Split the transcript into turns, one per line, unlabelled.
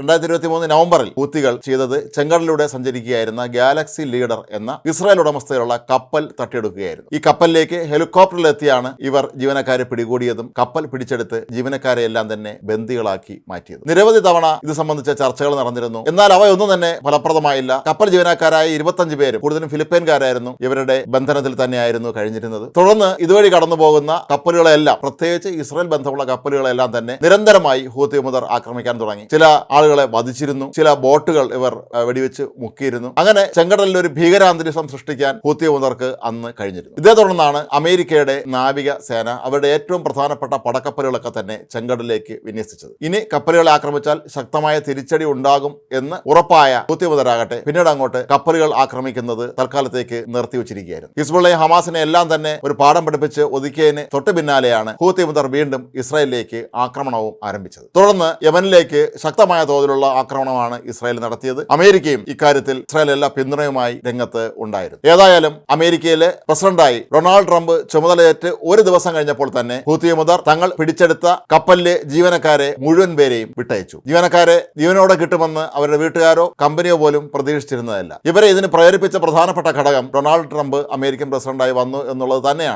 2023 നവംബറിൽ ഹൂത്തികൾ ചെയ്തത് ചെങ്കടലിലൂടെ സഞ്ചരിക്കുകയായിരുന്ന Galaxy leader എന്ന ഇസ്രായേൽ ഉടമസ്ഥതയിലുള്ള കപ്പൽ തട്ടിയെടുക്കുകയായിരുന്നു. ഈ കപ്പലിലേക്ക് ഹെലികോപ്റ്ററിലെത്തിയാണ് ഇവർ ജീവനക്കാരെ പിടികൂടിയതും കപ്പൽ പിടിച്ചെടുത്ത് ജീവനക്കാരെ എല്ലാം തന്നെ ബന്ദികളാക്കി മാറ്റിയത്. നിരവധി തവണ ഇത് സംബന്ധിച്ച ചർച്ചകൾ നടന്നിരുന്നു. എന്നാൽ അവയൊന്നും തന്നെ ഫലപ്രദമായില്ല. കപ്പൽ ജീവനക്കാരായ 25 പേരും കൂടുതലും ഫിലിപ്പൈൻകാരായിരുന്നു ഇവരുടെ ബന്ധനത്തിൽ തന്നെയായിരുന്നു കഴിഞ്ഞിരുന്നത്. തുടർന്ന് ഇതുവഴി കടന്നു പോകുന്ന കപ്പലുകളെല്ലാം, പ്രത്യേകിച്ച് ഇസ്രായേൽ ബന്ധമുള്ള കപ്പലുകളെല്ലാം തന്നെ നിരന്തരമായി ഹൂത്തി വിമതർ ആക്രമിക്കാൻ തുടങ്ങി. ചില ആളുകളെ വധിച്ചിരുന്നു, ചില ബോട്ടുകൾ ഇവർ വെടിവെച്ച് മുക്കിയിരുന്നു. അങ്ങനെ ചെങ്കടലിൽ ഒരു ഭീകരാന്തരീക്ഷം സൃഷ്ടിക്കാൻ ഹൂത്തി വിമതർക്ക് അന്ന് കഴിഞ്ഞിരുന്നു. ഇതേ തുടർന്നാണ് അമേരിക്കയുടെ നാവിക സേന അവരുടെ ഏറ്റവും പ്രധാനപ്പെട്ട പടക്കപ്പലുകളൊക്കെ തന്നെ ചെങ്കടലിലേക്ക് വിന്യസിച്ചത്. ഇനി കപ്പലുകളെ ആക്രമിച്ചാൽ ശക്തമായ തിരിച്ചടി ഉണ്ടാകും എന്ന് ഉറപ്പായ ഹൂത്തി വിമതരാകട്ടെ പിന്നീട് അങ്ങോട്ട് കപ്പലുകൾ ആക്രമിക്കുന്നത് തൽക്കാലത്തേക്ക് നിർത്തിവെച്ചിരിക്കുകയായിരുന്നു. ഹിസ്ബുള്ളയും ഹമാസിനെ എല്ലാം തന്നെ ഒരു പാഠം പഠിപ്പിച്ച് ഒതുക്കിയതിന് തൊട്ട് പിന്നാലെയാണ് ഹൂത്തി വിമതർ വീണ്ടും ഇസ്രായേലിലേക്ക് ആക്രമണവും ആരംഭിച്ചത്. തുടർന്ന് യമനിലേക്ക് ശക്തമായ തോതിലുള്ള ആക്രമണമാണ് ഇസ്രായേൽ നടത്തിയത്. അമേരിക്കയും ഇക്കാര്യത്തിൽ ഇസ്രായേൽ എല്ലാ പിന്തുണയുമായി രംഗത്ത് ഉണ്ടായിരുന്നു. ഏതായാലും അമേരിക്കയിലെ പ്രസിഡന്റായി ഡൊണാൾഡ് ട്രംപ് ചുമതലയേറ്റ് ഒരു ദിവസം കഴിഞ്ഞപ്പോൾ തന്നെ ഹൂത്തി വിമതർ തങ്ങൾ പിടിച്ചെടുത്ത കപ്പലിലെ ജീവനക്കാരെ മുഴുവൻ പേരെയും വിട്ടയച്ചു. ജീവനക്കാരെ ജീവനോടെ കിട്ടുമെന്ന് അവരുടെ വീട്ടുകാരോ കമ്പനിയോ പോലും പ്രതീക്ഷിച്ചിരുന്നതല്ല. ഇവരെ ഇതിന് പ്രേരിപ്പിച്ച പ്രധാനപ്പെട്ട ഘടകം ഡൊണാൾഡ് ട്രംപ് അമേരിക്കൻ പ്രസിഡന്റായി വന്നു എന്നുള്ളത് തന്നെയാണ്.